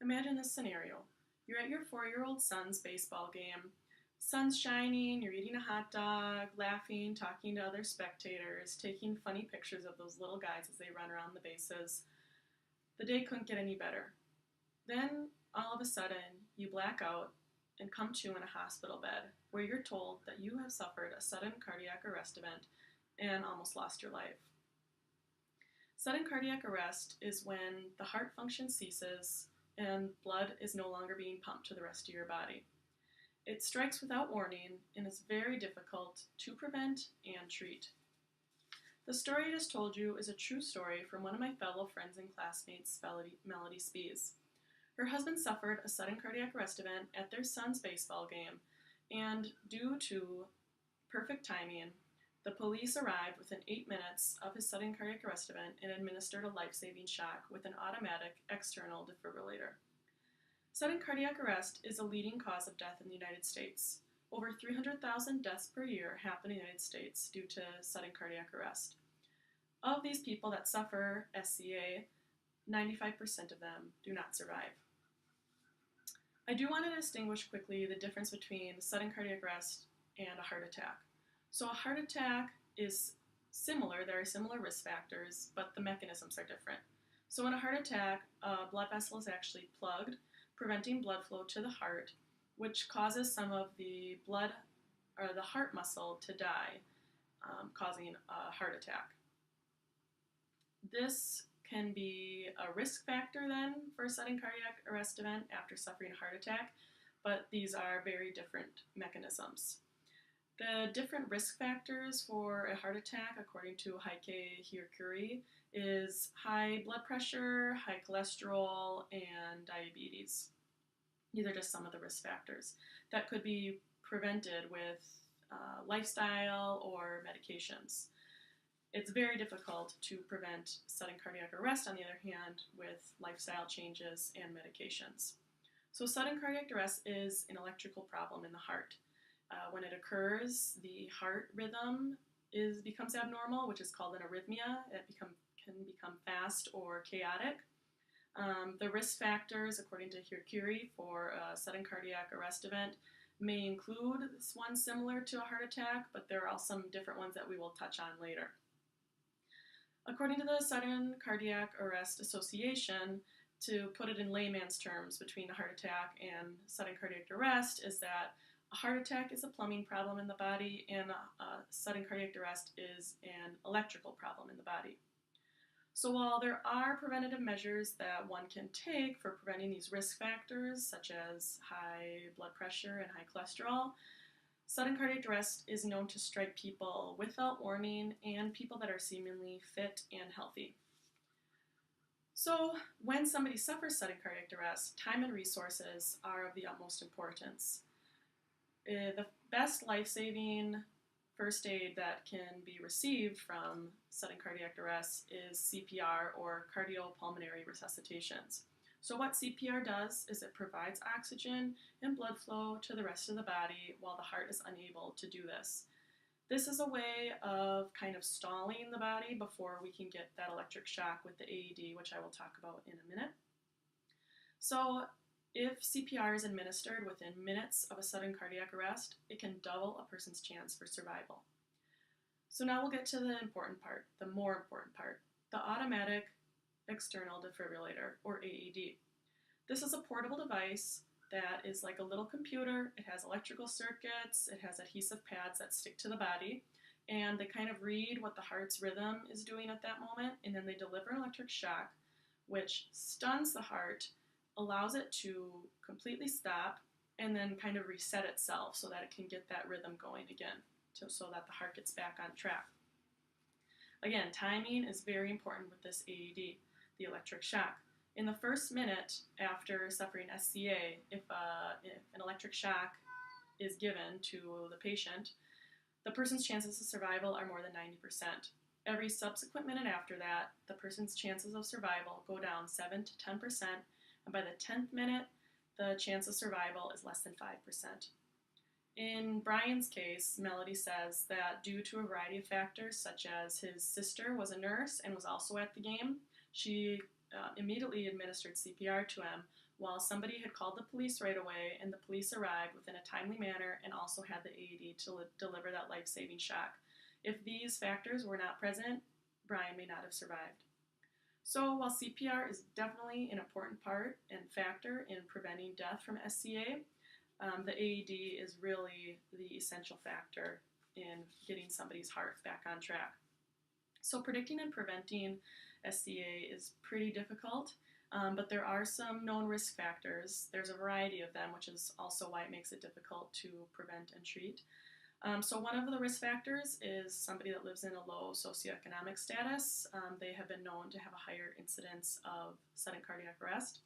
Imagine this scenario. You're at your 4-year-old son's baseball game. Sun's shining, you're eating a hot dog, laughing, talking to other spectators, taking funny pictures of those little guys as they run around the bases. The day couldn't get any better. Then, all of a sudden, you black out and come to in a hospital bed where you're told that you have suffered a sudden cardiac arrest event and almost lost your life. Sudden cardiac arrest is when the heart function ceases and blood is no longer being pumped to the rest of your body. It strikes without warning and is very difficult to prevent and treat. The story I just told you is a true story from one of my fellow friends and classmates, Melody Spees. Her husband suffered a sudden cardiac arrest event at their son's baseball game, and due to perfect timing, the police arrived within 8 minutes of his sudden cardiac arrest event and administered a life-saving shock with an automatic external defibrillator. Sudden cardiac arrest is a leading cause of death in the United States. Over 300,000 deaths per year happen in the United States due to sudden cardiac arrest. Of these people that suffer SCA, 95% of them do not survive. I do want to distinguish quickly the difference between sudden cardiac arrest and a heart attack. So a heart attack is similar, there are similar risk factors, but the mechanisms are different. So in a heart attack, a blood vessel is actually plugged, preventing blood flow to the heart, which causes some of the blood or the heart muscle to die, causing a heart attack. This can be a risk factor then for a sudden cardiac arrest event after suffering a heart attack, but these are very different mechanisms. The different risk factors for a heart attack, according to Heike Hyakuri, is high blood pressure, high cholesterol, and diabetes. These are just some of the risk factors that could be prevented with lifestyle or medications. It's very difficult to prevent sudden cardiac arrest, on the other hand, with lifestyle changes and medications. So sudden cardiac arrest is an electrical problem in the heart. When it occurs, the heart rhythm becomes abnormal, which is called an arrhythmia. It can become fast or chaotic. The risk factors, according to Hyakuri, for a sudden cardiac arrest event may include one similar to a heart attack, but there are some different ones that we will touch on later. According to the Sudden Cardiac Arrest Association, to put it in layman's terms between a heart attack and sudden cardiac arrest, is that a heart attack is a plumbing problem in the body, and a sudden cardiac arrest is an electrical problem in the body. So while there are preventative measures that one can take for preventing these risk factors, such as high blood pressure and high cholesterol, sudden cardiac arrest is known to strike people without warning and people that are seemingly fit and healthy. So when somebody suffers sudden cardiac arrest, time and resources are of the utmost importance. The best life-saving first aid that can be received from sudden cardiac arrest is CPR, or cardiopulmonary resuscitations. So what CPR does is it provides oxygen and blood flow to the rest of the body while the heart is unable to do this. This is a way of kind of stalling the body before we can get that electric shock with the AED, which I will talk about in a minute. So if CPR is administered within minutes of a sudden cardiac arrest, it can double a person's chance for survival. So now we'll get to the important part, the more important part, the automatic external defibrillator, or AED. This is a portable device that is like a little computer. It has electrical circuits, it has adhesive pads that stick to the body, and they kind of read what the heart's rhythm is doing at that moment, and then they deliver an electric shock, which stuns the heart, allows it to completely stop, and then kind of reset itself so that it can get that rhythm going again, so that the heart gets back on track. Again, timing is very important with this AED, the electric shock. In the first minute after suffering SCA, if an electric shock is given to the patient, the person's chances of survival are more than 90%. Every subsequent minute after that, the person's chances of survival go down 7 to 10%, and by the 10th minute, the chance of survival is less than 5%. In Brian's case, Melody says that due to a variety of factors, such as his sister was a nurse and was also at the game, she immediately administered CPR to him, while somebody had called the police right away and the police arrived within a timely manner and also had the AED to deliver that life-saving shock. If these factors were not present, Brian may not have survived. So while CPR is definitely an important part and factor in preventing death from SCA, the AED is really the essential factor in getting somebody's heart back on track. So predicting and preventing SCA is pretty difficult, but there are some known risk factors. There's a variety of them, which is also why it makes it difficult to prevent and treat. So one of the risk factors is somebody that lives in a low socioeconomic status. They have been known to have a higher incidence of sudden cardiac arrest.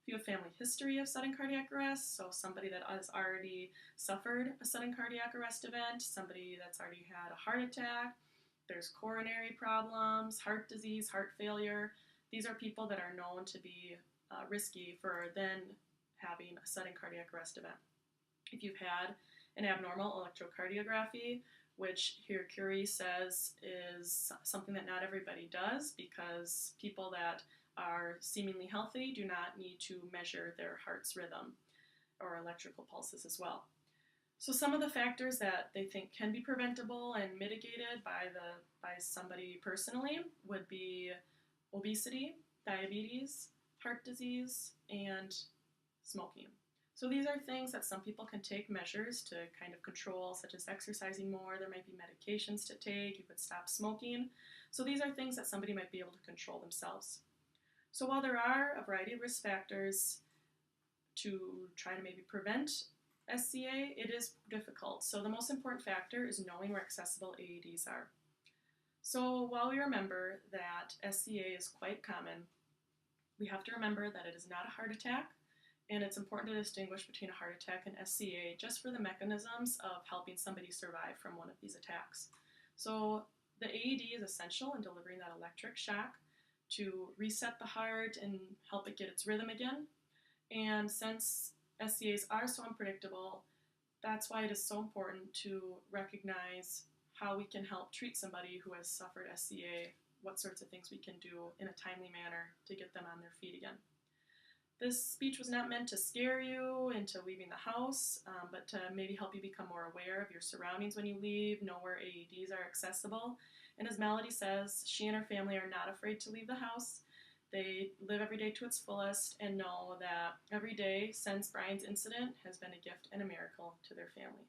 If you have family history of sudden cardiac arrest, so somebody that has already suffered a sudden cardiac arrest event, somebody that's already had a heart attack, there's coronary problems, heart disease, heart failure. These are people that are known to be risky for then having a sudden cardiac arrest event. If you've had an abnormal electrocardiography, which here Curie says is something that not everybody does because people that are seemingly healthy do not need to measure their heart's rhythm or electrical pulses as well. So some of the factors that they think can be preventable and mitigated by somebody personally would be obesity, diabetes, heart disease, and smoking. So these are things that some people can take measures to kind of control, such as exercising more. There might be medications to take. You could stop smoking. So these are things that somebody might be able to control themselves. So while there are a variety of risk factors to try to maybe prevent SCA, it is difficult. So the most important factor is knowing where accessible AEDs are. So while we remember that SCA is quite common, we have to remember that it is not a heart attack, and it's important to distinguish between a heart attack and SCA just for the mechanisms of helping somebody survive from one of these attacks. So the AED is essential in delivering that electric shock to reset the heart and help it get its rhythm again. And since SCAs are so unpredictable, that's why it is so important to recognize how we can help treat somebody who has suffered SCA, what sorts of things we can do in a timely manner to get them on their feet again. This speech was not meant to scare you into leaving the house, but to maybe help you become more aware of your surroundings when you leave, know where AEDs are accessible. And as Melody says, she and her family are not afraid to leave the house. They live every day to its fullest and know that every day since Brian's incident has been a gift and a miracle to their family.